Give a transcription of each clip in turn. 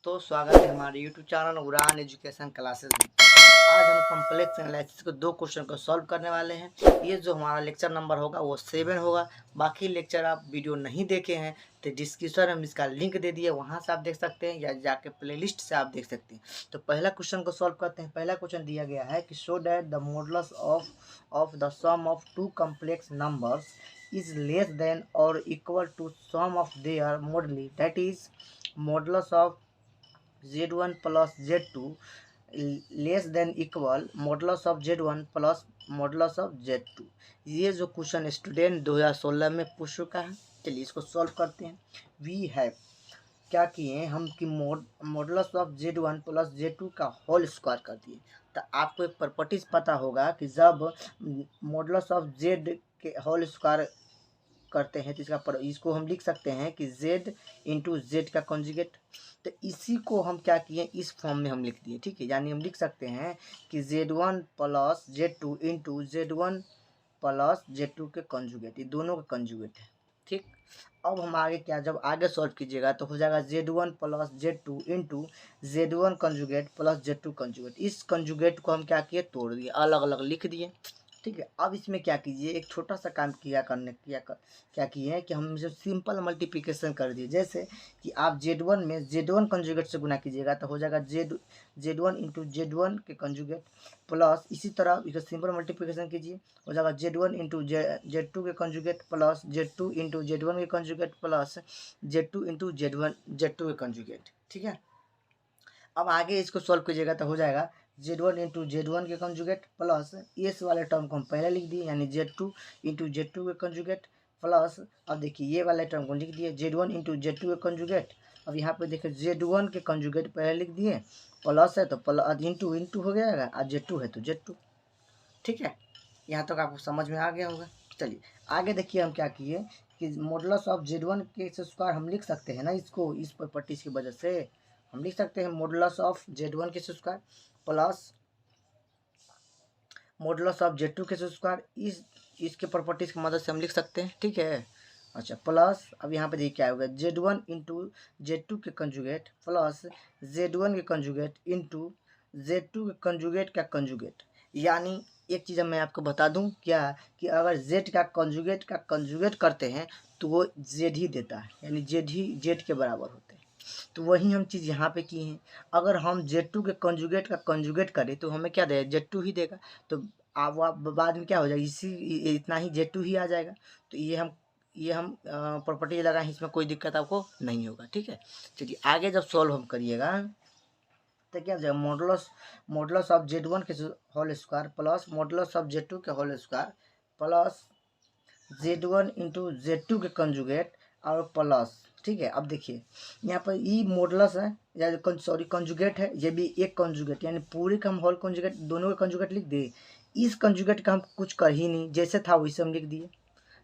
दोस्तों, स्वागत है हमारे YouTube चैनल उड़ान एजुकेशन क्लासेस में। आज हम कॉम्प्लेक्स एनालिसिस के 2 क्वेश्चन को सॉल्व करने वाले हैं। ये जो हमारा लेक्चर नंबर होगा वो 7 होगा। बाकी लेक्चर आप वीडियो नहीं देखे हैं तो डिस्क्रिप्शन में इसका लिंक दे दिए, वहाँ से आप देख सकते हैं या जाके प्लेलिस्ट से आप देख सकते हैं। तो पहला क्वेश्चन को सॉल्व करते हैं। पहला क्वेश्चन दिया गया है कि show that the modulus of the sum of 2 complex numbers is less than or equal to sum of their moduli, that is modulus of z1 plus z2 less than equal modulus of z1 plus modulus of z2। ये जो question student 2016 में पूछ चुका है। चलिए इसको solve करते हैं। वी हैव क्या किए हम कि modulus of z1 plus z2 का होल स्क्वायर कर दिए। तो आपको एक प्रॉपर्टीज पता होगा कि जब मॉडुलस ऑफ z के होल स्क्वायर करते हैं तो इसको हम लिख सकते हैं कि z इंटू जेड का कॉन्जुगेट। तो इसी को हम क्या किए, इस फॉर्म में हम लिख दिए। ठीक है, यानी हम लिख सकते हैं कि z1 plus z2 into z1 plus z2 के कॉन्जुगेट, ये दोनों का कॉन्जुगेट है। ठीक, अब हम आगे क्या, जब आगे सॉल्व कीजिएगा तो हो जाएगा z1 plus z2 into z1 conjugate plus z2 conjugate. इस कॉन्जुगेट को हम क्या किए, तोड़ दिए, अलग अलग लिख दिए। ठीक है, अब इसमें क्या कीजिए, एक छोटा सा काम क्या किए हैं कि हम जब सिंपल मल्टीप्लिकेशन कर दिए। जैसे कि आप z1 में z1 कंजुगेट से गुना कीजिएगा तो हो जाएगा z1 इंटू z1 के कंजुगेट प्लस, इसी तरह इसका सिंपल मल्टीप्लिकेशन कीजिए, हो जाएगा z1 इंटू z2 के conjugate plus z2 into z1 के conjugate plus z2 into z2 के कंजुगेट। ठीक है, अब आगे इसको सॉल्व कीजिएगा तो हो जाएगा z1 इंटू z1 के कंजुगेट प्लस इस वाले टर्म को हम पहले लिख दिए, यानी z2 इंटू z2 के कंजुगेट प्लस, अब देखिए ये वाले टर्म को लिख दिए z1 इंटू z2 के कंजुगेट। अब यहाँ पे देखिए z1 के कंजुगेट पहले लिख दिए, प्लस है तो प्लस इंटू इंटू हो गया, और z2 है तो z2। ठीक है, यहाँ तक आपको समझ में आ गया होगा। चलिए आगे देखिए हम क्या किए कि मॉडुलस ऑफ z1 के स्क्वायर हम लिख सकते हैं ना, इसको इस प्रॉपर्टीज की वजह से हम लिख सकते हैं मॉडुलस ऑफ z1 के square plus modulus of z2 के स्क्वायर, इसके प्रॉपर्टीज की मदद से हम लिख सकते हैं। ठीक है, अच्छा प्लस, अब यहाँ पे देखिए क्या होगा, z1 इंटू z2 के कंजुगेट प्लस z1 के कंजुगेट इंटू z2 के कंजुगेट का कंजुगेट। यानी एक चीज़ मैं आपको बता दूं क्या, कि अगर z का कंजुगेट करते हैं तो वो z ही देता है, यानी z के बराबर होते हैं। तो वही हम चीज़ यहाँ पे की हैं। अगर हम z2 के कंजुगेट का कंजुगेट करें तो हमें क्या देगा, z2 ही देगा। तो आप बाद में क्या हो जाएगा, इतना ही z2 ही आ जाएगा। तो ये हम प्रॉपर्टी लगाएं, इसमें कोई दिक्कत आपको नहीं होगा। ठीक है, चलिए आगे जब सॉल्व हम करिएगा तो क्या हो जाएगा, मॉडुलस ऑफ z1 के whole square plus modulus of z2 के whole square plus z1 into z2 के कंजुगेट और प्लस। ठीक है, अब देखिए यहाँ पर ई मॉडुलस है या सॉरी कंजुगेट है, ये भी एक कंजुगेट, यानी पूरे का हम होल कंजुगेट, दोनों के कंजुगेट लिख दिए। इस कंजुगेट का हम कुछ कर ही नहीं, जैसे था वैसे हम लिख दिए।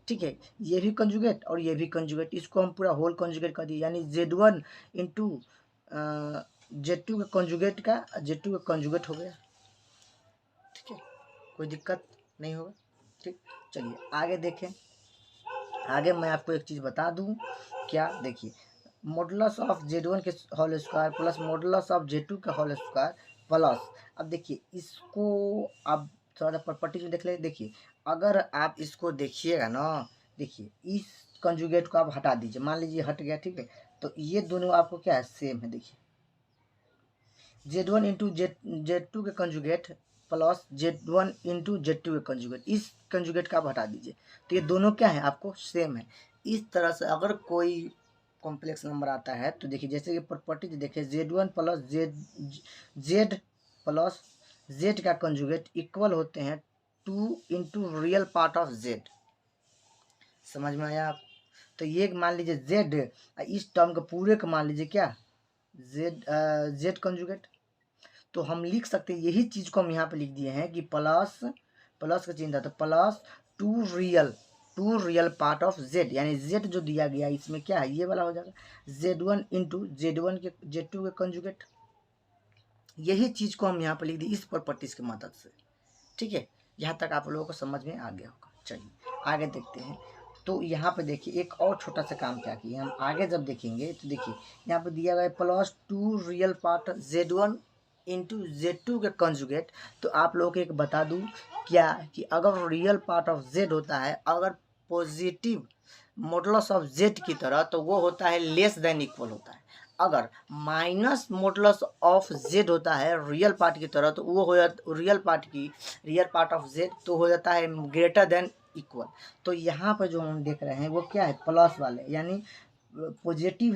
ठीक है, ये भी कंजुगेट और ये भी कंजुगेट, इसको हम पूरा होल कंजुगेट कर दिए, यानी z1 इंटू z2 के कंजुगेट का z2 का कंजुगेट हो गया। ठीक है, कोई दिक्कत नहीं होगा। ठीक, चलिए आगे देखें। आगे मैं आपको एक चीज़ बता दूं, क्या, देखिए मॉडुलस ऑफ z1 के whole square plus modulus of z2 का होल स्क्वायर प्लस, अब देखिए इसको आप थोड़ा सा प्रॉपर्टीज में देख ले। देखिए अगर आप इसको देखिएगा ना, देखिए इस कंजुगेट को आप हटा दीजिए, मान लीजिए हट गया। ठीक है, तो ये दोनों आपको क्या है, सेम है। देखिए z1 इंटू z2 के conjugate plus z1 into z2 के कंजुगेट, इस कंजुगेट का आप हटा दीजिए तो ये दोनों क्या है, आपको सेम है। इस तरह से अगर कोई कॉम्प्लेक्स नंबर आता है तो देखिए, जैसे कि प्रॉपर्टी देखिए z1 plus z plus z का कंजुगेट इक्वल होते हैं 2 into real part of z। समझ में आया आप? तो ये मान लीजिए z, इस टर्म का पूरे का मान लीजिए क्या, z कंजुगेट। तो हम लिख सकते हैं, यही चीज़ को हम यहाँ पे लिख दिए हैं कि प्लस का चिन्ह था तो plus two real part of z, यानी z जो दिया गया इसमें क्या है, ये वाला हो जाएगा z1 इंटू z1 के z2 के कंजुगेट। यही चीज़ को हम यहाँ पे लिख दिए इस प्रॉपर्टीज की मदद से। ठीक है, यहाँ तक आप लोगों को समझ में आ गया होगा। चलिए आगे देखते हैं। तो यहाँ पे देखिए एक और छोटा सा काम क्या किया हम आगे जब देखेंगे तो देखिए यहाँ पे दिया गया +2 real part Z1 into Z2 के कंजुगेट। तो आप लोगों को एक बता दूं क्या कि अगर रियल पार्ट ऑफ Z होता है अगर पॉजिटिव मॉडुलस ऑफ Z की तरह तो वो होता है लेस देन इक्वल होता है। अगर माइनस मॉडुलस ऑफ Z होता है रियल पार्ट की तरह तो वो हो जाता रियल पार्ट ऑफ Z तो हो जाता है ग्रेटर देन इक्वल। तो यहाँ पर जो हम देख रहे हैं वो क्या है प्लस वाले यानी पॉजिटिव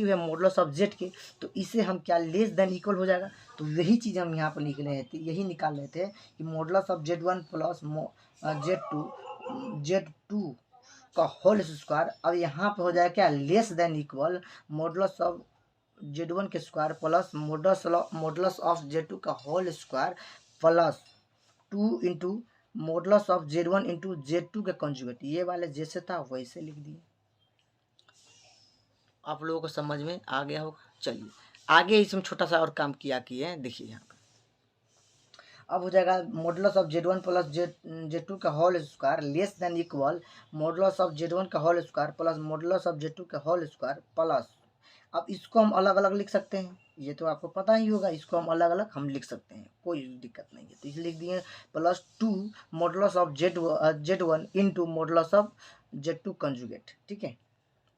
है मॉडुलस ऑफ Z के, तो इसे हम क्या लेस देन इक्वल हो जाएगा। तो यही चीज़ हम यहाँ पर लिख रहे थे, यही निकाल रहे थे कि modulus of Z1 plus Z2 का होल स्क्वायर। अब यहाँ पे हो जाएगा क्या less than equal modulus of Z1 के square plus modulus of Z2 का whole square plus 2 into modulus of Z1 into Z2 के कंजुगेट। ये वाले जैसे था वैसे लिख दिए। आप लोगों को समझ में आ गया होगा। चलिए आगे इसमें छोटा सा और काम किया किए देखिए यहाँ पे अब हो जाएगा modulus of Z1 plus Z2 का whole square less than equal modulus of Z1 का whole square plus modulus of Z2 का होल स्क्वायर प्लस। अब इसको हम अलग अलग लिख सकते हैं, ये तो आपको पता ही होगा, इसको हम अलग अलग हम लिख सकते हैं, कोई दिक्कत नहीं है। तो इसलिए लिख दिए +2 modulus of Z1 into modulus of Z2 conjugate. ठीक है,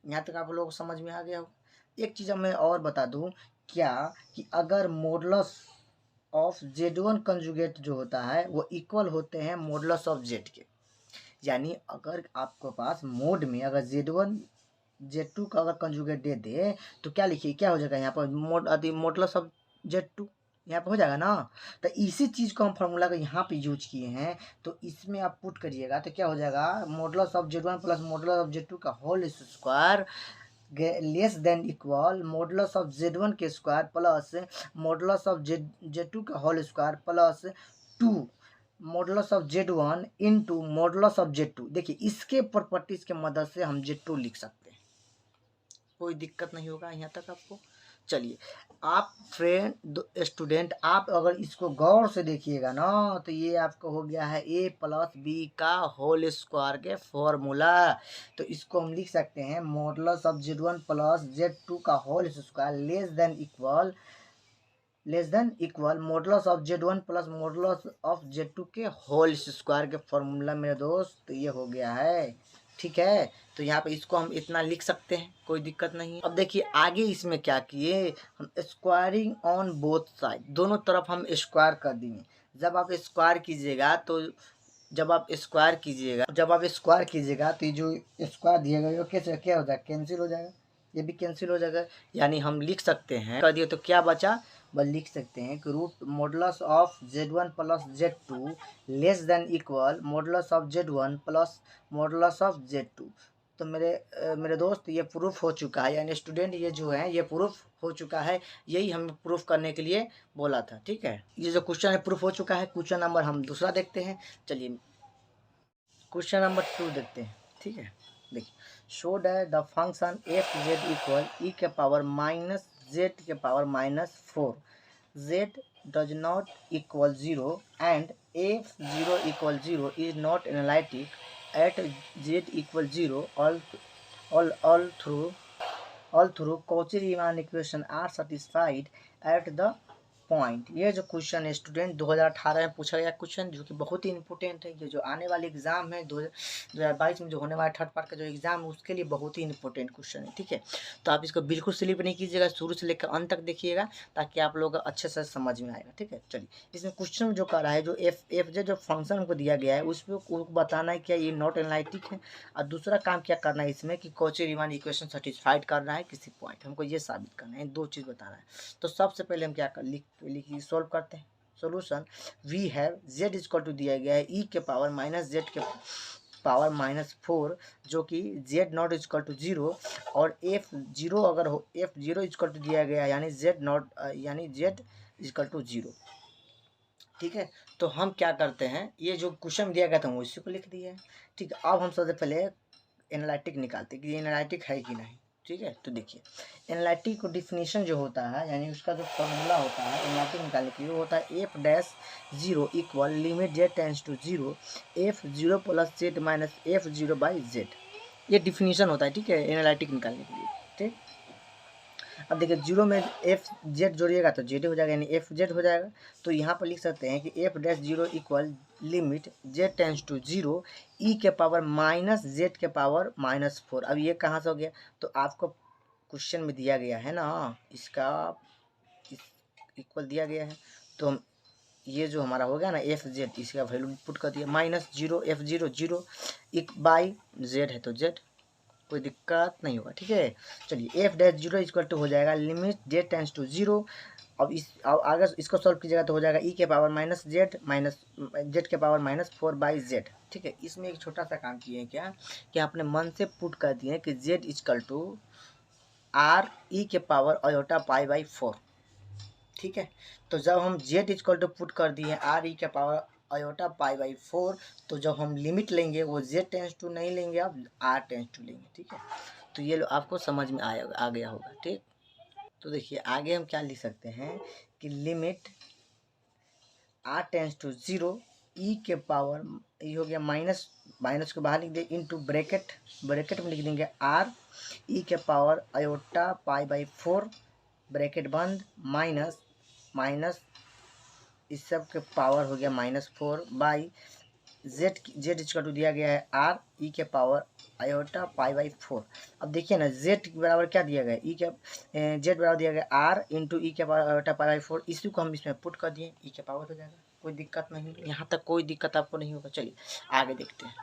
यहाँ तक आप लोगों को समझ में आ गया हो। एक चीज़ मैं और बता दूँ क्या कि अगर मॉडुलस ऑफ Z1 कंजुगेट जो होता है वो इक्वल होते हैं मॉडुलस ऑफ Z के, यानी अगर आपके पास मोड में अगर Z1 Z2 का अगर कंजुगेट दे दे तो क्या लिखिए क्या हो जाएगा यहाँ पर मॉडुलस ऑफ Z2 यहाँ पे हो जाएगा ना। तो इसी चीज़ को हम फार्मूला का यहाँ पे यूज किए हैं, तो इसमें आप पुट करिएगा तो क्या हो जाएगा modulus of Z1 plus modulus of Z2 का whole square less than equal modulus of Z1 के square plus modulus of Z2 का whole square plus 2 modulus of Z1 into modulus of Z2। देखिए इसके प्रॉपर्टीज के मदद से हम Z2 लिख सकते हैं, कोई दिक्कत नहीं होगा यहाँ तक आपको। चलिए आप फ्रेंड स्टूडेंट आप अगर इसको गौर से देखिएगा ना तो ये आपका हो गया है a प्लस बी का होल स्क्वायर के फॉर्मूला। तो इसको हम लिख सकते हैं modulus of Z1 plus Z2 का whole square less than equal modulus of Z1 plus modulus of Z2 के होल स्क्वायर के फॉर्मूला मेरे दोस्त। तो ये हो गया है, ठीक है। तो यहाँ पे इसको हम इतना लिख सकते हैं, कोई दिक्कत नहीं। अब देखिए आगे इसमें क्या किए हम स्क्वायरिंग ऑन बोथ साइड, दोनों तरफ हम स्क्वायर कर दिए। जब आप स्क्वायर कीजिएगा जब आप स्क्वायर कीजिएगा तो ये जो स्क्वायर दिया गया कैसे क्या हो जाएगा कैंसिल हो जाएगा, ये भी कैंसिल हो जाएगा। यानी हम लिख सकते हैं कर दिए तो क्या बचा बस लिख सकते हैं कि root modulus of Z1 plus Z2 less than equal modulus of Z1 plus modulus of Z2। तो मेरे दोस्त ये प्रूफ हो चुका है, यानी स्टूडेंट ये जो है ये प्रूफ हो चुका है, यही हमें प्रूफ करने के लिए बोला था। ठीक है, ये जो क्वेश्चन है प्रूफ हो चुका है। क्वेश्चन नंबर हम दूसरा देखते हैं। चलिए क्वेश्चन नंबर 2 देखते हैं। ठीक है, देखिए show that the function f(z) equal e के पावर माइनस z के power -4 z does not equal 0 and f(0 equal 0 is not analytic at z equal 0 all through Cauchy-Riemann equation are satisfied at the point. ये जो question है student 2018 में पूछा गया question, जो कि बहुत ही इंपॉर्टेंट है। ये जो आने वाले एग्जाम है 2022 में जो होने वाला थर्ड पार्ट का जो एग्जाम है उसके लिए बहुत ही इंपॉर्टेंट क्वेश्चन है। ठीक है, तो आप इसको बिल्कुल स्लिप नहीं कीजिएगा, शुरू से लेकर अंत तक देखिएगा ताकि आप लोग अच्छे से समझ में आएगा। ठीक है, चलिए इसमें क्वेश्चन जो कर रहा है जो एफ जो फंक्शन हमको दिया गया है उसमें बताना है क्या ये नॉट एनालिटिक है, और दूसरा काम क्या करना है इसमें कि Cauchy-Riemann इक्वेशन सेटिस्फाइड करना है किसी पॉइंट, हमको ये साबित करना है, दो चीज़ बताना है। तो सबसे पहले हम क्या कर लिखिए सॉल्व करते हैं। Solution we have z equal to दिया गया है e के पावर माइनस z के पावर -4 जो कि z नॉट इक्वल टू 0 और f(0) अगर हो f(0) इक्वल टू दिया गया यानी z इक्वल टू 0। ठीक है, तो हम क्या करते हैं ये जो क्वेश्चन दिया गया था उसी को लिख दिया है। ठीक है, अब हम सबसे पहले एनालिटिक निकालते हैं कि ये एनालिटिक है कि नहीं। ठीक है। तो देखिए एनालिटिक को डिफिनीशन जो होता है यानी उसका जो फॉर्मूला होता है एनालिटिक निकालने के लिए वो होता है F dash zero equal limit Z tends to zero F zero plus Z minus F zero by Z, ये डिफिनीशन होता है। ठीक है, एनालिटिक निकालने के लिए। ठीक, अब देखिए जीरो में एफ जेड जोड़िएगा तो जेड हो जाएगा यानी एफ जेड हो जाएगा। तो यहाँ पर लिख सकते हैं कि F dash zero equal limit Z tends to zero ई के पावर माइनस जेड के पावर माइनस 4। अब ये कहाँ से हो गया, तो आपको क्वेश्चन में दिया गया है ना, इसका इक्वल दिया गया है। तो हम ये जो हमारा हो गया ना एफ जेड, इसका वैल्यू पुट कर दिया minus zero F zero zero एक बाई जेड है तो जेड, कोई दिक्कत नहीं होगा। ठीक है, चलिए F dash zero equal to हो जाएगा limit Z tends to zero. अब अगर इसको सॉल्व कीजिएगा तो हो जाएगा ई के पावर माइनस जेड के पावर माइनस 4 बाई जेड। ठीक है, इसमें एक छोटा सा काम किए हैं क्या कि आपने मन से पुट कर दिए कि Z equal to R E के पावर अयोटा पाई बाई 4। ठीक है, तो जब हम जेड इक्वल टू पुट कर दिए आर ई के पावर अयोटा पाई बाई 4, तो जब हम लिमिट लेंगे वो जेड टेंस टू नहीं लेंगे, अब आर टेंस टू लेंगे। ठीक है, तो ये आपको समझ में आ गया होगा। ठीक, तो देखिए आगे हम क्या लिख सकते हैं कि limit R tends to zero ई के पावर, ये हो गया माइनस, माइनस को बाहर लिख दे इनटू ब्रैकेट, ब्रैकेट में लिख देंगे आर ई के power iota pi by 4 bracket बंद माइनस माइनस इस सब के पावर हो गया -4 by Z, Z equal to दिया गया है आर ई के पावर आयोटा पाई बाई 4। अब देखिए ना जेड बराबर क्या दिया गया, ई के जेड बराबर दिया गया आर इंटू ई के पावर आयोटा पाई बाई 4, इसी को हम इसमें पुट कर दिए, ई के पावर हो जाएगा, कोई दिक्कत नहीं, यहाँ तक कोई दिक्कत आपको नहीं होगा। चलिए आगे देखते हैं।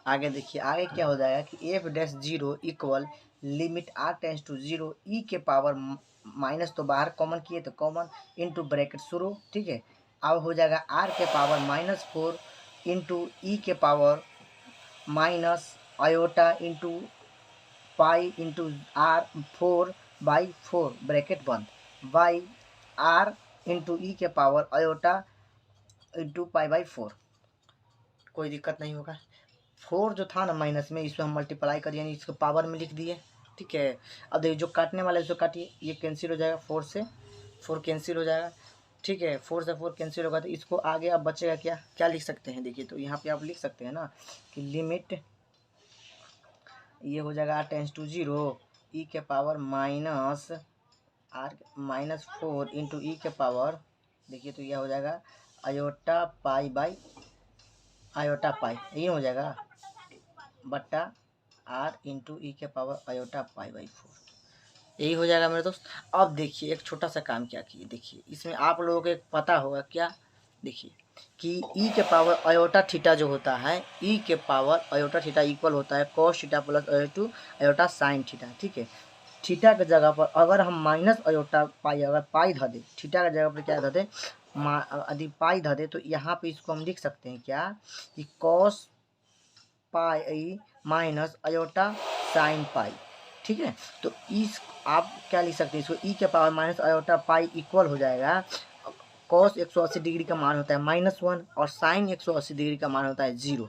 आगे देखिए आगे क्या हो जाएगा कि F dash zero equal limit R tends to zero ई के पावर माइनस, तो बाहर कॉमन किए तो कॉमन इंटू ब्रैकेट शुरू। ठीक है, अब हो जाएगा आर के पावर -4 इंटू ई के power minus iota into pi into R 4 by 4 bracket बंद बाई आर इंटू ई के power iota into pi by 4, कोई दिक्कत नहीं होगा। 4 जो था ना माइनस में, इसमें हम मल्टीप्लाई करिए यानी इसको पावर में लिख दिए। ठीक है, अब देखिए जो काटने वाला है इसको काटिए, ये कैंसिल हो जाएगा, 4 से 4 कैंसिल हो जाएगा। ठीक है, 4 से 4 कैंसिल होगा तो इसको आगे अब बचेगा क्या, क्या लिख सकते हैं, देखिए तो यहाँ पे आप लिख सकते हैं ना कि लिमिट ये हो जाएगा आर टेंस टू जीरो ई के power minus R -4 into E के पावर, देखिए तो यह हो जाएगा iota pi by iota pi, ये हो जाएगा बट्टा आर इंटू ई के पावर अयोटा पाई बाई 4, यही हो जाएगा मेरे दोस्त। अब देखिए एक छोटा सा काम क्या किए, देखिए इसमें आप लोगों को एक पता होगा क्या, देखिए कि ई के पावर अयोटा थीटा जो होता है, ई के पावर अयोटा थीटा इक्वल होता है cos theta plus iota sine theta. ठीक है, थीटा के जगह पर अगर हम माइनस अयोटा पाई, अगर पाई धर दे, थीटा के जगह पर क्या धर दे, यदि पाई धर दे, तो यहाँ पे इसको हम लिख सकते हैं क्या कि cos pi minus iota sine pi. ठीक है, तो इस आप क्या लिख सकते हैं, इसको ई के power minus iota pi equal हो जाएगा कॉस 180 डिग्री का मान होता है -1 और साइन 180 डिग्री का मान होता है 0,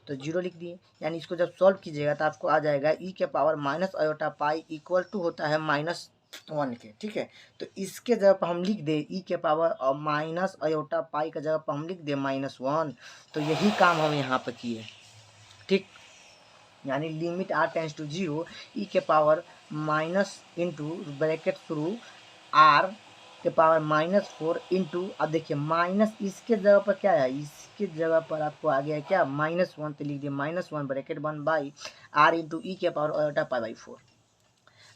तो 0 लिख दिए। यानी इसको जब सॉल्व कीजिएगा तो आपको आ जाएगा ई के power minus iota pi equal to होता है -1 के। ठीक है, तो इसके जगह पर हम लिख दे ई के पावर और माइनस अयोटा पाई का जगह पर हम लिख दे -1, तो यही काम हम यहाँ पर किए। ठीक, यानी limit R tends to zero ई के power minus into bracket through R के पावर -4 इंटू, अब देखिए माइनस इसके जगह पर क्या है, इसके जगह पर आपको आ गया क्या -1, तो लिख दिए -1 ब्रैकेट बन बाई आर इंटू ई के पावर अयोटा पाई बाई 4।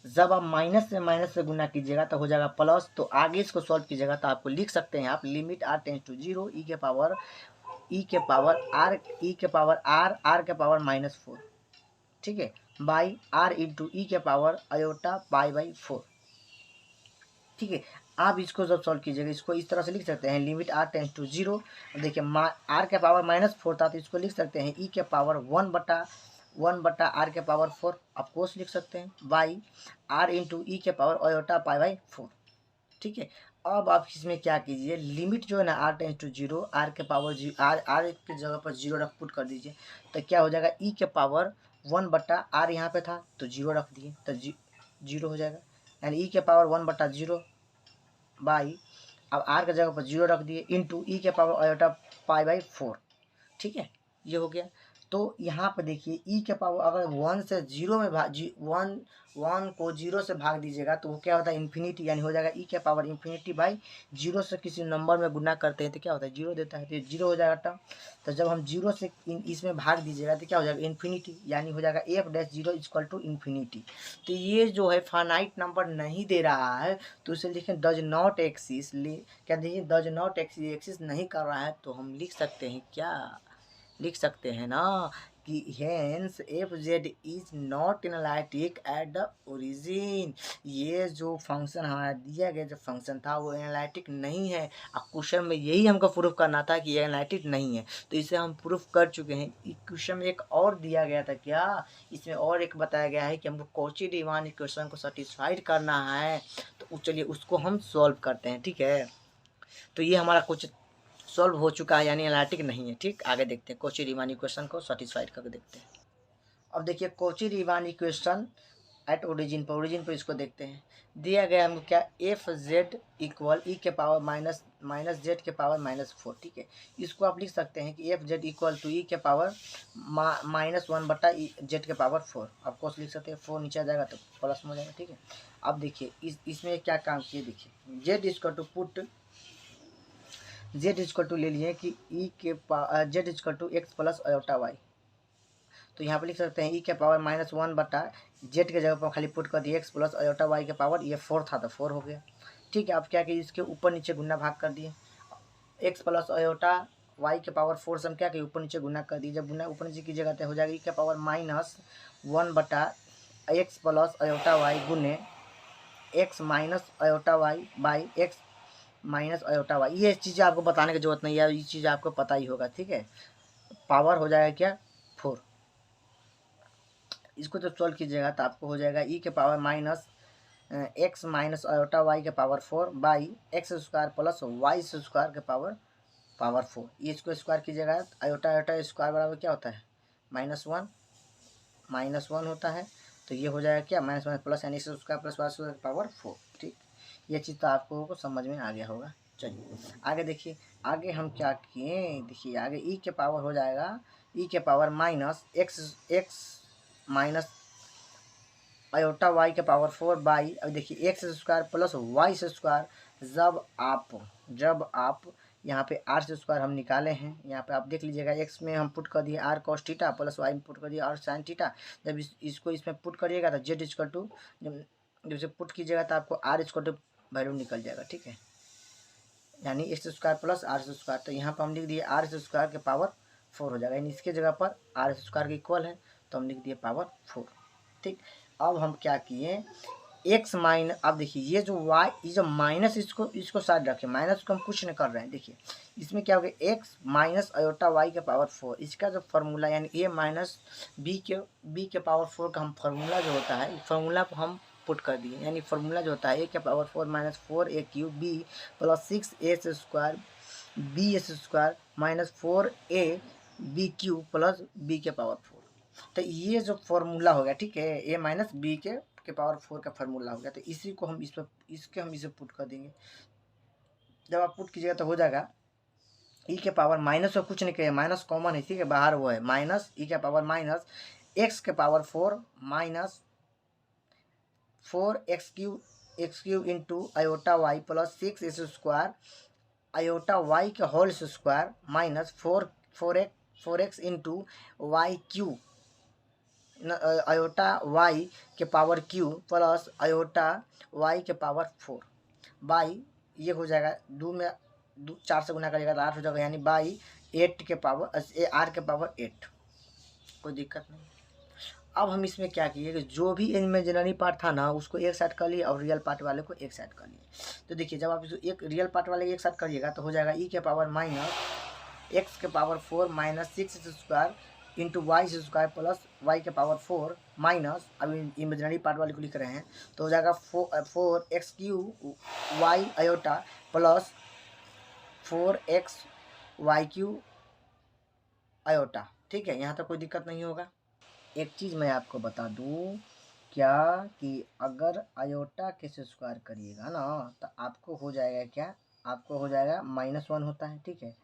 जब आप माइनस से गुना कीजिएगा तो हो जाएगा प्लस, तो आगे इसको सॉल्व कीजिएगा तो आपको लिख सकते हैं आप limit R tends to zero ई के पावर आर ई के पावर आर के पावर -4। ठीक है, बाई आर इंटू ई के पावर अयोटा पाई बाई 4। ठीक है, आप इसको जब सॉल्व कीजिएगा इसको इस तरह से लिख सकते हैं limit R tends to zero, देखिए आर के पावर -4 था तो इसको लिख सकते हैं ई के पावर 1 बटा आर के पावर 4, आप कोस लिख सकते हैं बाई आर इंटू ई के पावर अयोटा पाई बाई 4। ठीक है, अब आप इसमें क्या कीजिए, लिमिट जो है ना R tends to zero R के पावर आर के जगह पर 0 रख पुट कर दीजिए, तो क्या हो जाएगा ई के पावर 1/r यहाँ पे था तो 0 रख दिए तो 0 हो जाएगा, यानी e के पावर 1/0 बाई, अब r के जगह पर 0 रख दिए इंटू e के पावर आयोटा π/4। ठीक है, ये हो गया। तो यहाँ पर देखिए e के पावर अगर 1 से 0 में भाग 1 को 0 से भाग दीजिएगा तो वो क्या होता है इन्फिनिटी, यानी हो जाएगा e के पावर इन्फिनिटी बाई 0 से किसी नंबर में गुना करते हैं तो क्या होता है 0 देता है, तो ये 0 हो जाएगा टर्म। तो जब हम 0 से इसमें भाग दीजिएगा तो क्या हो जाएगा इन्फिनिटी, यानी हो जाएगा f-0 इक्वल टू इन्फिनिटी। तो ये जो है फाइनाइट नंबर नहीं दे रहा है तो इसे लिखें डज नॉट एक्सिस, क्या देखिए डज नॉट एक्सिस नहीं कर रहा है तो हम लिख सकते हैं क्या, लिख सकते हैं ना कि hence F Z is not analytic eight the origin. ये जो फंक्शन हमारा दिया गया जो फंक्शन था वो एनालिटिक नहीं है। अब क्वेश्चन में यही हमको प्रूफ करना था कि ये एनालिटिक नहीं है, तो इसे हम प्रूफ कर चुके हैं। क्वेश्चन में एक और दिया गया था क्या, इसमें और एक बताया गया है कि हमको कॉची रीमान इक्वेशन को सेटिस्फाइड करना है, तो चलिए उसको हम सॉल्व करते हैं। ठीक है, तो ये हमारा कुछ सॉल्व हो चुका है, यानी एनालिटिक नहीं है। ठीक, आगे देखते हैं कॉची रीमान इक्वेशन को सेटिस्फाइड करके देखते हैं। अब देखिए Cauchy Riemann equation at origin पर इसको देखते हैं। दिया गया हमको क्या एफ जेड इक्वल ई के पावर माइनस जेड के पावर -4। ठीक है, इसको आप लिख सकते हैं कि एफ जेड इक्वल टू ई के पावर -1/ई जेड के पावर 4। आपको लिख सकते हैं 4 नीचे आ जाएगा तो प्लस में हो जाएगा। ठीक है, अब देखिए इसमें क्या काम किए, देखिए Z equal to put Z equal to ले लिए कि ई के Z equal to X plus iota Y, तो यहाँ पे लिख सकते हैं ई के पावर -1/जेड के जगह पर खाली पुट कर दिए एक्स प्लस आयोटा वाई के पावर, ये 4 था तो 4 हो गया। ठीक है, अब क्या किए इसके ऊपर नीचे गुना भाग कर दिए, एक्स प्लस आयोटा वाई के पावर 4 से हम क्या किए ऊपर नीचे गुना कर दिए। जब गुना ऊपर नीचे कीजिएगा तो हो जाएगा ई के पावर -1/एक्स प्लस आयोटा वाई गुने X minus iota Y by X minus iota Y. ये चीज़ें आपको बताने की जरूरत नहीं है, ये चीज़ आपको पता ही होगा। ठीक है, पावर हो जाएगा क्या 4। इसको जब सॉल्व कीजिएगा तो आपको हो जाएगा ई के power X minus iota Y के power 4 by X square plus Y square के पावर 4। ये इसको स्क्वायर कीजिएगा आयोटा आयोटा स्क्वायर बराबर क्या होता है -1 होता है, तो ये हो जाएगा क्या -1 प्लस यानी X square plus Y square के पावर 4। ठीक, ये चीज़ तो आपको समझ में आ गया होगा। चलिए आगे देखिए, आगे हम क्या किए, देखिए आगे ई के पावर हो जाएगा ई के power X minus iota Y के पावर 4 बाई, अब देखिए X square plus Y square. जब आप यहाँ पे आर स्क्वायर हम निकाले हैं, यहाँ पे आप देख लीजिएगा एक्स में हम पुट कर दिए R cos theta plus Y में पुट कर दिए आर साइन थीटा। जब इसको इसमें पुट करिएगा तो जेड इक्वल टू, जब इसे पुट कीजिएगा तो आपको आर इक्वल टू वैल्यू निकल जाएगा। ठीक है, यानी X square plus R square, तो यहाँ पर हम लिख दिए आर स्क्वायर के पावर 4 हो जाएगा, यानी इसके जगह पर आर स्क्वायर के इक्वल है तो हम लिख दिए पावर 4। ठीक, अब हम क्या किए एक्स माइनस, अब देखिए ये जो वाई ये जो माइनस इसको साइड रखें, माइनस को हम कुछ नहीं कर रहे हैं। देखिए इसमें क्या हो गया एक्स माइनस आयोटा वाई के पावर 4, इसका जो फार्मूला यानी ए माइनस बी के पावर 4 का हम फार्मूला जो होता है फार्मूला को हम पुट कर दिए, यानी फार्मूला जो होता है ए के power 4 minus 4a³ B plus 6a square B S square minus 4ab³ plus B के पावर 4। तो ये जो फार्मूला हो गया, ठीक है, ए माइनस बी के पावर 4 का फार्मूला हो गया, तो इसी को हम इसे पुट कर देंगे। जब आप पुट कीजिएगा तो हो जाएगा ई के पावर माइनस और कुछ नहीं कहे, माइनस कॉमन है, ठीक है, बाहर वो है माइनस ई के पावर माइनस एक्स के power 4 minus 4x³ into iota Y plus 6s square iota Y के whole square minus 4x into y³ iota Y के power Q plus iota Y के पावर 4 बाई, ये हो जाएगा 4 से गुना करिएगा तो 8 हो जाएगा, यानी बाई 8 के पावर आर के पावर 8। कोई दिक्कत नहीं। अब हम इसमें क्या किए कि जो भी इमेजिनरी पार्ट था ना उसको एक साइड कर लिए और रियल पार्ट वाले को एक साइड कर लिए। तो देखिए जब आप इसको एक रियल पार्ट वाले एक साइड करिएगा तो हो जाएगा ई के पावर माइनस एक्स के power 4 minus 6 square into Y square plus Y के पावर 4 माइनस, अभी इमेजिनरी पार्ट वाले को लिख रहे हैं तो हो जाएगा 4x³ Y iota plus 4x y³ iota. ठीक है, यहाँ तक कोई दिक्कत नहीं होगा। एक चीज़ मैं आपको बता दूँ क्या कि अगर आयोटा के स्क्वायर करिएगा ना तो आपको हो जाएगा क्या, आपको हो जाएगा -1 होता है, ठीक है,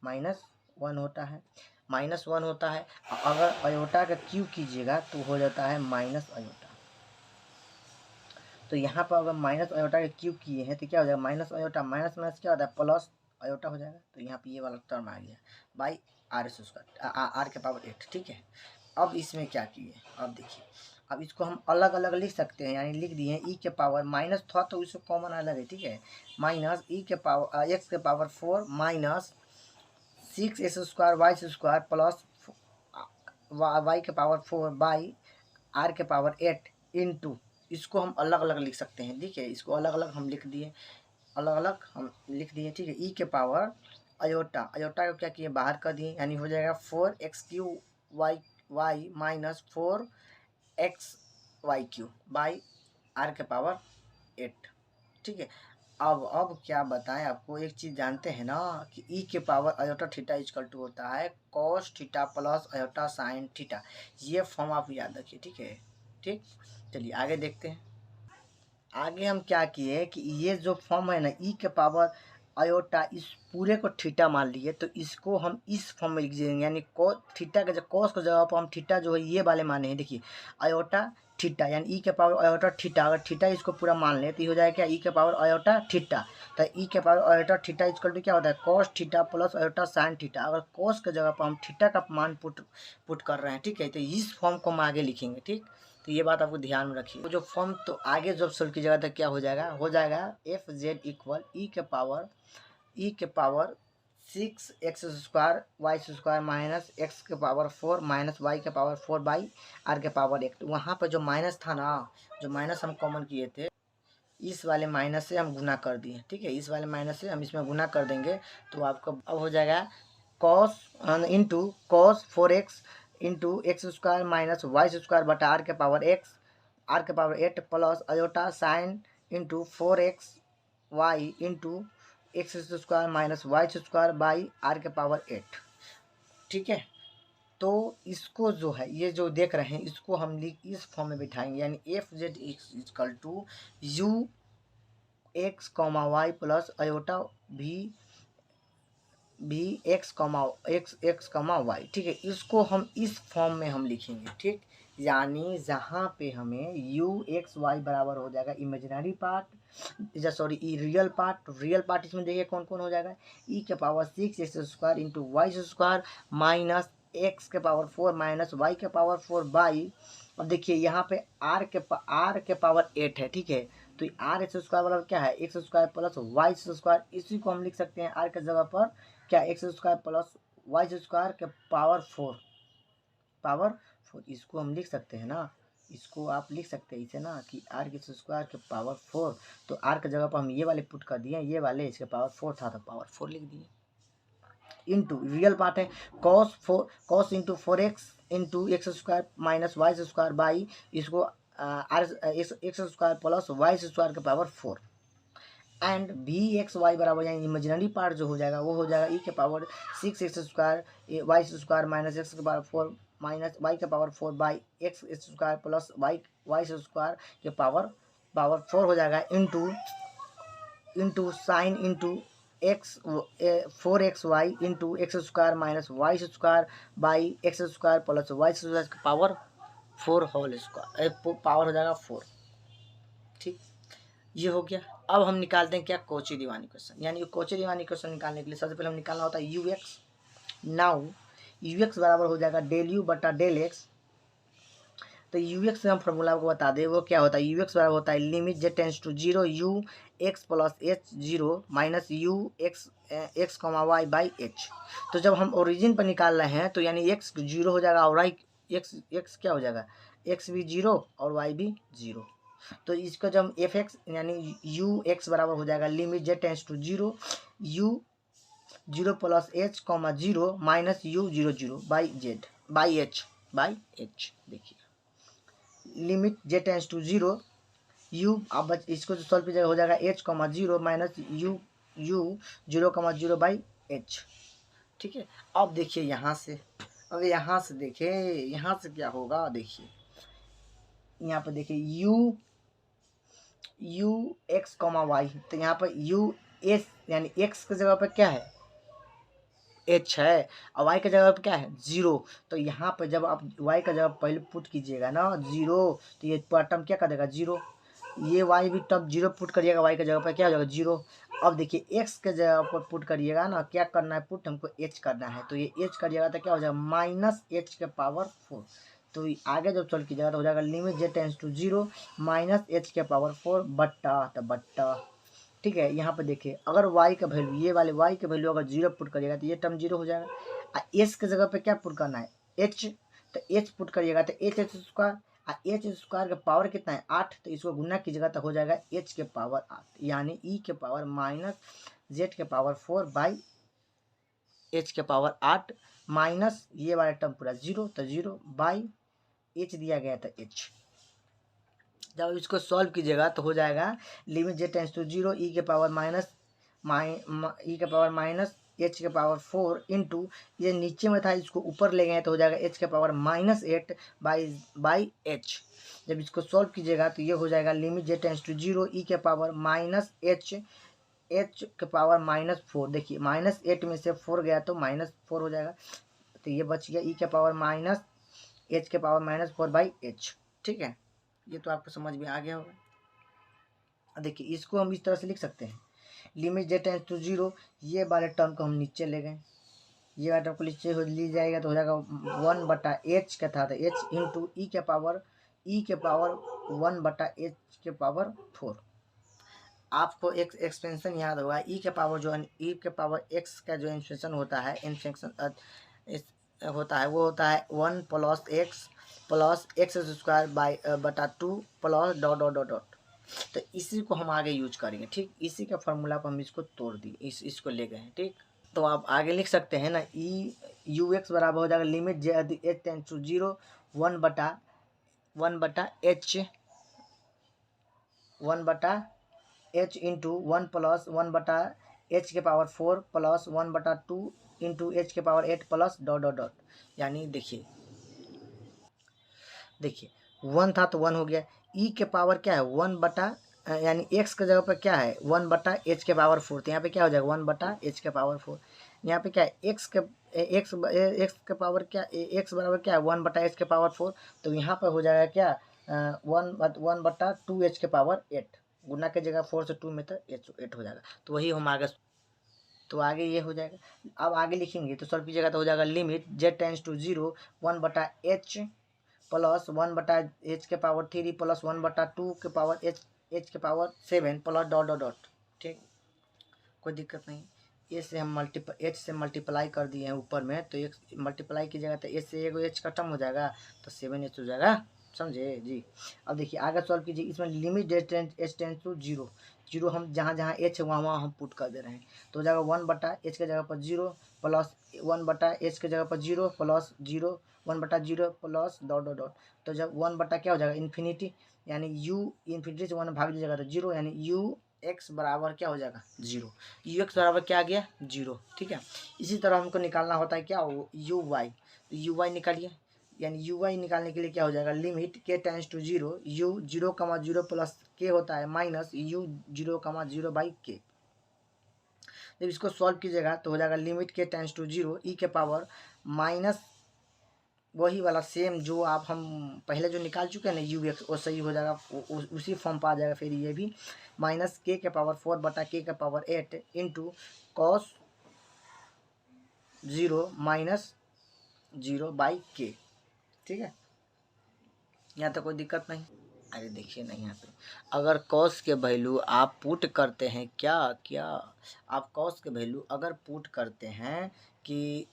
-1 होता है, -1 होता है। अगर आयोटा का क्यूब कीजिएगा तो हो जाता है माइनस आयोटा। तो यहाँ पर अगर माइनस आयोटा के क्यूब किए हैं तो क्या हो जाएगा, माइनस आयोटा माइनस माइनस क्या होता है प्लस आयोटा हो जाएगा। तो यहाँ पे ये वाला टर्म आ गया बाई आर स्क्वायर, आर के पावर 8, ठीक है। अब इसमें क्या किए, अब देखिए, अब इसको हम अलग अलग लिख सकते हैं, यानी लिख दिए ई के पावर माइनस था तो इसको कॉमन अलग है, ठीक है, माइनस ई के पावर एक्स के power 4 minus 6x² Y square plus Y के पावर 4 बाई आर के पावर 8 इंटू, इसको हम अलग अलग लिख सकते हैं, ठीक है, इसको अलग अलग हम लिख दिए, अलग अलग हम लिख दिए, ठीक है। ई के पावर आयोटा, आयोटा को क्या किए बाहर कर दिए, यानी हो जाएगा 4x³ Y minus 4xy³ by R के पावर 8, ठीक है। अब क्या बताएं आपको, एक चीज़ जानते हैं ना कि ई के power iota theta equal to होता है cos theta plus iota sine theta. ये फॉर्म आप याद रखिए, ठीक है, ठीक। चलिए आगे देखते हैं। आगे हम क्या किए कि ये जो फॉर्म है ना ई के पावर आयोटा, इस पूरे को थीटा मान लिए तो इसको हम इस फॉर्म में लिख देंगे, यानी थीटा के जब कॉस को जगह पर हम थीटा जो है ये वाले माने हैं, देखिए आयोटा थीटा, यानी ई के पावर आयोटा थीटा, अगर थीटा इसको पूरा मान ले तो ये हो जाएगा क्या, ई के पावर आयोटा थीटा। तो ई के power iota theta equal to क्या होता है cos theta plus iota sine theta. अगर कॉस के जगह पर हम थीटा का मान पुट कर रहे हैं, ठीक है, तो इस फॉर्म को हम आगे लिखेंगे, ठीक। तो ये बात आपको ध्यान में रखिए। तो जो फॉर्म तो आगे जब सोल्व कीजिएगा तो क्या हो जाएगा एफ जेड इक्वल ई के power 6x² Y square minus x के पावर 4 माइनस वाई के पावर 4 बाई आर के पावर 8। वहाँ पर जो माइनस था ना, जो माइनस हम कॉमन किए थे, इस वाले माइनस से हम गुना कर दिए, ठीक है, इस वाले माइनस से हम इसमें गुना कर देंगे तो आपको अब हो जाएगा cos into cos 4x into x² minus Y square बटा आर के power 8 plus iota sine into 4xy into x² minus Y square by R के पावर 8, ठीक है। तो इसको जो है ये जो देख रहे हैं इसको हम इस फॉर्म में बिठाएंगे, यानी F Z equal to U X comma Y plus iota भी एक्स कॉमा वाई, ठीक है। इसको हम इस फॉर्म में हम लिखेंगे, ठीक, यानी जहाँ पे हमें यू एक्स वाई बराबर हो जाएगा imaginary part sorry real part इसमें देखिए कौन कौन हो जाएगा, ई के power 6x² into Y square minus X के पावर 4 माइनस वाई के पावर 4 बाई, अब देखिए यहाँ पे आर के पावर 8 है, ठीक है। तो आर एक्स स्क्वायर बराबर क्या है x² प्लस वाई स्क्वायर, इसी को हम लिख सकते हैं आर के जगह पर क्या x² प्लस वाई स्क्वायर के पावर 4, इसको हम लिख सकते हैं ना, इसको आप लिख सकते हैं इसे ना कि आर के स्क्वायर के पावर 4, तो आर के जगह पर हम ये वाले पुट कर दिए, ये वाले इसके पावर 4 था तो पावर 4 लिख दिए, इंटू रियल पार्ट है cos into 4x into x² minus Y square by इसको R x² plus Y square के पावर 4 एंड भी एक्स वाई बराबर यानी इमेजिनरी पार्ट जो हो जाएगा वो हो जाएगा ई के power 6x² Y square minus X के पावर 4 माइनस वाई के power 4 by x² plus Y square के पावर 4 हो जाएगा into sine into X 4xy into x² minus Y square by x² plus Y square के power 4 whole square power हो जाएगा 4, ठीक, ये हो गया। अब हम निकालते हैं क्या कोची दीवानी क्वेश्चन, यानी कोची दीवानी क्वेश्चन निकालने के लिए सबसे पहले हम निकालना होता है you x. Now you X बराबर हो जाएगा डेल यू बटा डेल एक्स। तो यू एक्स से हम फॉर्मूला आपको बता दें वो क्या होता है, यू एक्स बराबर होता है limit z tends to 0 U X plus H 0 minus U X comma Y by H. तो जब हम ओरिजिन पर निकाल रहे हैं तो यानी एक्स 0 हो जाएगा और वाई एक्स क्या हो जाएगा, एक्स भी 0 और वाई भी 0। तो इसका जब हम एफ एक्स यानी यू एक्स बराबर हो जाएगा limit z tends to 0 U 0 plus H comma 0 minus U 0 by H देखिए limit z tends to 0 U, अब इसको जो सॉल्व कीजिएगा हो जाएगा h comma 0 minus U 0 comma 0 by H, ठीक है। अब देखिए यहाँ से अब यहाँ से देखिए, यहाँ से क्या होगा, देखिए यहाँ पर देखिए यू एक्स कॉमा वाई, तो यहाँ पर यू एस यानी एक्स की जगह पर क्या है, एच है, और वाई की जगह पर क्या है, जीरो। तो यहाँ पर जब आप वाई का जगह पहले पुट कीजिएगा ना जीरो, तो ये टर्म क्या कर देगा, जीरो। ये वाई भी टर्म जीरो पुट करिएगा, वाई की जगह पर क्या हो जाएगा, जीरो। अब देखिए एक्स के जगह पर पुट करिएगा ना, क्या करना है पुट, हमको एच करना है, तो ये एच करिएगा तो क्या हो जाएगा, माइनस एच के पावर 4। तो आगे जब चल कीजिएगा तो हो जाएगा limit J tends to zero minus H के पावर 4 बट्टा। ठीक है, यहाँ पे देखिए अगर y का वैल्यू, ये वाले y का वैल्यू अगर जीरो पुट करिएगा तो ये टर्म जीरो हो जाएगा। s के जगह पे क्या पुट करना है, h, तो h पुट करिएगा तो H H square, H square का पावर कितना है 8, तो इसको गुना कीजिएगा तो हो जाएगा h के पावर 8 यानी e के पावर माइनस z के पावर 4 बाई h के पावर 8 माइनस ये वाला टर्म पूरा जीरो, तो जीरो बाई h दिया गया था h। जब इसको सॉल्व कीजिएगा तो हो जाएगा limit J tends to zero ई के पावर माइनस ई के पावर माइनस एच के पावर 4 इंटू ये नीचे में था इसको ऊपर ले गए तो हो जाएगा एच के पावर -8 बाई एच। जब इसको सॉल्व कीजिएगा तो ये हो जाएगा limit J tends to zero ई के पावर माइनस एच के पावर -4। देखिए -8 में से 4 गया तो -4 हो जाएगा, तो ये बच गया ई के पावर माइनस एच के पावर -4 बाई एच। ठीक है, ये तो आपको समझ में आ गया होगा। देखिए इसको हम इस तरह से लिख सकते हैं, limit J tends to zero, ये वाले टर्म को हम नीचे ले गए, ये वाले टर्म को नीचे ली जाएगा तो हो जाएगा 1/h का था तो h इंटू ई के पावर 1/h के पावर 4। आपको एक एक्सपेंशन याद होगा, ई के पावर जो ई के पावर एक्स का जो एक्सपेंशन होता है, होता है वो होता है 1 प्लस एक्स स्क्वायर बाई बटा 2 plus dot dot dot dot. तो इसी को हम आगे यूज करेंगे। ठीक, इसी का फॉर्मूला को हम इसको तोड़ दिए, इसको ले गए हैं। ठीक, तो आप आगे लिख सकते हैं ना, ई यू एक्स बराबर हो जाएगा limit J H tends to zero 1/h into 1 plus 1/h के पावर 4 प्लस 1/2 इंटू h के power 8 plus dot dot dot. यानी देखिए 1 था तो 1 हो गया, e के पावर क्या है 1 यानी x के जगह पर क्या है 1/h के पावर 4, तो यहाँ पे क्या हो जाएगा 1/h के पावर 4। यहाँ पे क्या है x के पावर क्या, x बराबर क्या है 1/h के पावर 4, तो यहाँ पर हो जाएगा क्या 1/2h के पावर 8, गुना के जगह 4 से 2 में तो 8 हो जाएगा। तो वही हम आगे, तो आगे ये हो जाएगा। अब आगे लिखेंगे तो सॉल्व कीजिएगा तो हो जाएगा limit z tends to zero 1/h plus 1/h के पावर 3 प्लस 1/2 के पावर h के power 7 plus dot dot dot. ठीक, कोई दिक्कत नहीं। एच से मल्टीप्लाई कर दिए हैं ऊपर में, तो एक मल्टीप्लाई कीजिएगा तो एच से एगो एच खत्म हो जाएगा तो 7h हो जाएगा, समझे जी। अब देखिए आगे सॉल्व कीजिए, इसमें limit H tends to zero हम जहाँ जहाँ एच है वहाँ हम पुट कर दे रहे हैं, तो हो जाएगा 1/h के जगह पर 0 प्लस 1/h के जगह पर 0 plus 0 1/0 plus dot dot dot. तो जब 1 क्या हो जाएगा इन्फिनिटी, यानी u इन्फिनिटी से 1 भाग दीजिएगा तो 0, यानी u x बराबर क्या हो जाएगा 0, यू एक्स बराबर क्या आ गया 0। ठीक है, इसी तरह हमको निकालना होता है क्या यू वाई, तो यू वाई निकालिए, यानी यू वाई निकालने के लिए क्या हो जाएगा लिमिट के tends to zero U 0,0 plus के होता है माइनस यू 0,0 बाई के। जब इसको सॉल्व कीजिएगा तो हो जाएगा लिमिट के टेंस टू जीरो ई के पावर माइनस वही वाला सेम जो आप हम पहले जो निकाल चुके हैं ना यू एक्स, वो सही हो जाएगा, उसी फॉर्म पर आ जाएगा। फिर ये भी माइनस के पावर 4 बटा के power 8 into cos 0 minus 0 by के। ठीक है, यहाँ तो कोई दिक्कत नहीं। अरे देखिए नहीं, यहाँ पे अगर कॉस के वैल्यू आप पुट करते हैं क्या आप कॉस के वैल्यू अगर पुट करते हैं कि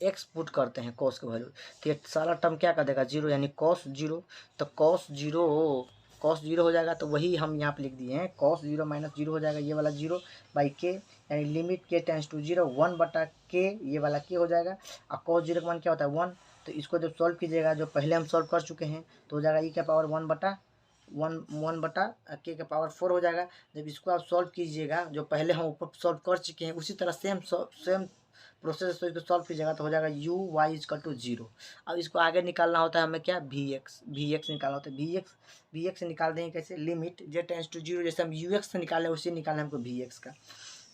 एक्स पुट करते हैं कॉस के वैल्यू, तो ये सारा टर्म क्या कर देगा 0, यानी कॉस 0, तो कॉस 0 हो जाएगा। तो वही हम यहाँ पे लिख दिए हैं कॉस 0 माइनस 0 हो जाएगा, ये वाला 0 बाई के, यानी लिमिट के टेंस टू 0 1/के, ये वाला के हो जाएगा। और कॉस 0 का मान क्या होता है 1, तो इसको जब सॉल्व कीजिएगा जो पहले हम सॉल्व कर चुके हैं तो हो जाएगा ई के पावर 1/के के पावर 4 हो जाएगा। जब इसको आप सॉल्व कीजिएगा जो पहले हम ऊपर सॉल्व कर चुके हैं उसी तरह सेम प्रोसेस, तो इसको सॉल्व कीजिएगा तो हो जाएगा यू वाई इजकल टू 0। अब इसको आगे निकालना होता है हमें क्या, वी एक्स निकालना होता है। वी एक्स निकाल देंगे कैसे, लिमिट जे टेंस टू 0, जैसे हम यू एक्स से निकाले उसी निकालना हमको वी एक्स का।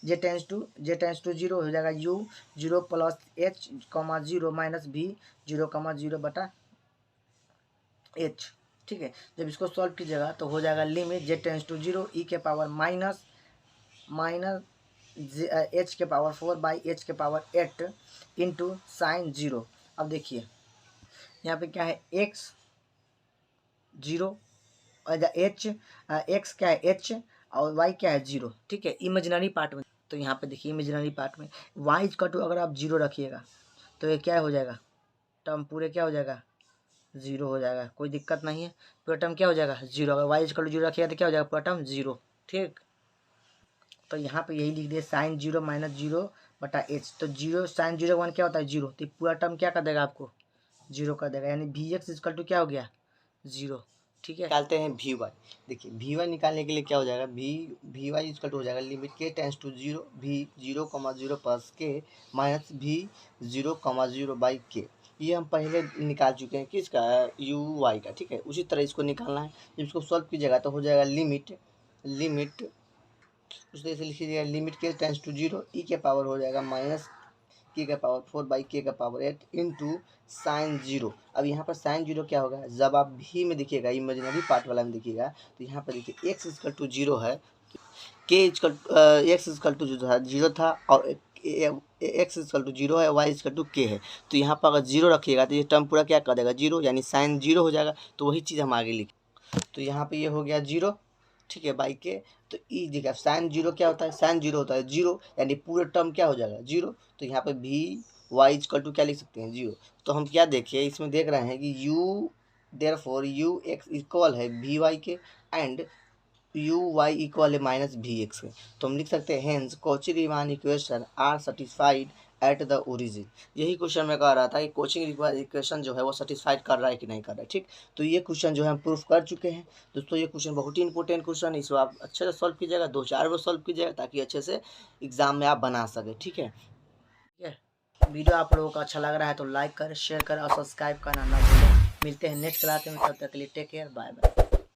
जे टेंस टू 0 हो जाएगा U 0 plus H comma 0 minus V 0,0 बटा एच। ठीक है, जब इसको सॉल्व कीजिएगा तो हो जाएगा लिमिट जे टेंस टू 0 ई के पावर माइनस एच के पावर 4 बाई एच के पावर 8 इंटू साइन 0। अब देखिए यहाँ पे क्या है, एक्स 0 एच, एक्स क्या है एच और वाई क्या है 0। ठीक है, इमेजिनरी पार्ट में, तो यहाँ पे देखिए इमेजिनरी पार्ट में वाई इजकल टू अगर आप 0 रखिएगा तो ये क्या हो जाएगा, टर्म पूरे क्या हो जाएगा 0 हो जाएगा, कोई दिक्कत नहीं है, पूरा टर्म क्या हो जाएगा 0। अगर वाई इजकल टू 0 रखिएगा तो क्या हो जाएगा, पूरा टर्म 0। ठीक, तो यहाँ पे यही लिख दिए साइन 0 माइनस 0 बटा एच। तो 0 साइन 0 क्या होता है 0, तो पूरा टर्म क्या कर देगा आपको 0 कर देगा, यानी वी एक्स इजकल टू क्या हो गया 0। ठीक है, निकालते हैं वी वाई। देखिए वी वाई निकालने के लिए क्या हो जाएगा, वी वाई इजकल टू हो जाएगा लिमिट के टेंस टू 0 वी 0,0 प्लस के माइनस वी 0,0 बाई के। ये हम पहले निकाल चुके हैं किसका, यू वाई का। ठीक है, उसी तरह इसको निकालना है। जब इसको सॉल्व कीजिएगा तो हो जाएगा लिमिट उस तरह से लिखिएगा लिमिट के टेंस टू 0 ई के पावर हो जाएगा माइनस के का पावर 4 बाई के का पावर 8 इंटू साइन 0। अब यहाँ पर साइन 0 क्या होगा, जब आप भी में देखिएगा इमेजिनरी पार्ट वाला में देखिएगा तो यहाँ पर देखिए एक्स इजकल टू 0 है, के इजकल एक्स इजकल टू 0 था और एक्स इजकल टू 0 है, वाई इजकल टू के है। तो यहाँ पर अगर 0 रखिएगा तो ये टर्म पूरा क्या कर देगा 0, यानी साइन 0 हो जाएगा। तो वही चीज़ हम आगे लिखें, तो यहाँ पे ये हो गया 0। ठीक है, बाई के, तो ई देखिए साइन 0 क्या होता है, साइन 0 होता है 0, यानी पूरे टर्म क्या हो जाएगा 0। तो यहाँ पे भी वाई इजकल टू क्या लिख सकते हैं 0। तो हम क्या देखिए इसमें देख रहे हैं कि U therefore U X equal है वी वाई के एंड यू वाई इक्वल है माइनस वी एक्स के। तो हम लिख सकते हैं hence Cauchy Riemann equation are satisfied at the origin. यही क्वेश्चन मैं कह रहा था कि कोचिंग इक्वेशन जो है वो सेटिस्फाइड कर रहा है कि नहीं कर रहा है। ठीक, तो ये क्वेश्चन जो है हम प्रूफ कर चुके हैं दोस्तों। ये क्वेश्चन बहुत ही इंपॉर्टेंट क्वेश्चन है, इसको आप अच्छे से सॉल्व कीजिएगा, 2-4 बार सॉल्व कीजिएगा ताकि अच्छे से एग्जाम में आप बना सके। ठीक है, वीडियो आप लोगों को अच्छा लग रहा है तो लाइक करें, शेयर करें और सब्सक्राइब करना ना भूलें। मिलते हैं नेक्स्ट क्लास में, तब तक के लिए टेक केयर, बाय बाय।